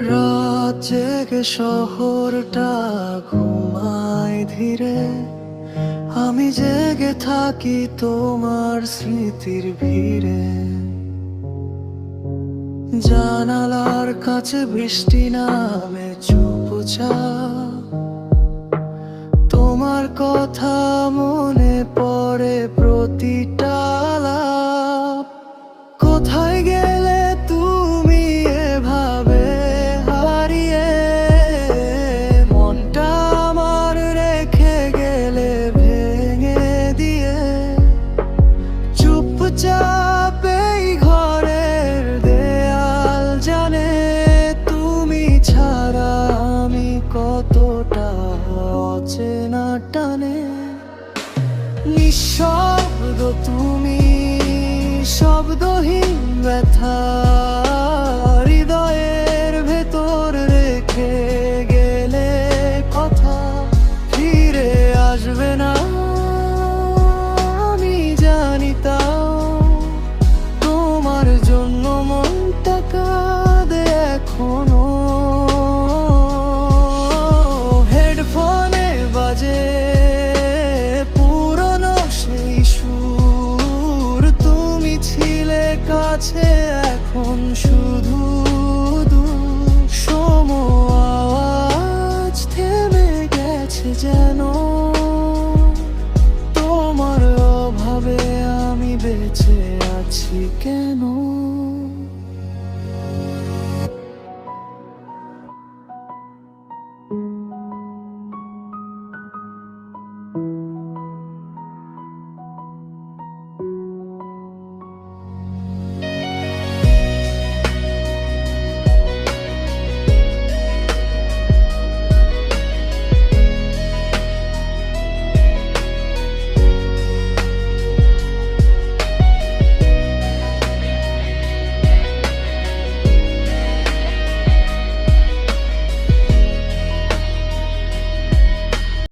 রাত জেগে শহরটা ঘুমায় ধীরে, আমি জেগে থাকি তোমার স্মৃতির ভিড়ে। জানালার কাছে বৃষ্টি নামে চুপচাপ, তোমার কথা মনে পড়ে প্রতিটা আলাপ। কোথায় গেলে তুমি এভাবে হারিয়ে, মনটা আমার রেখে গেলে ভেঙে দিয়ে। চুপচাপ এই ঘরের দেয়াল জানে, তুমি ছাড়া আমি কতটা অচেনা টানে। নিঃশব্দ তুমি, শব্দহীন ব্যথা, হৃদয়ের ভেতর রেখে গেলে কথা ফিরে আসবে না, আমি জানি তাও। তোমার জন্য মনটা কাঁদে এখনো, হেডফোনে বাজে পুরনো সেই সুর। তুমি ছিলে কাছে, এখন শুধু দূর। সময় আওয়াজ থেমে গেছে যেন, তোমার অভাবে আমি বেঁচে আছি কেন।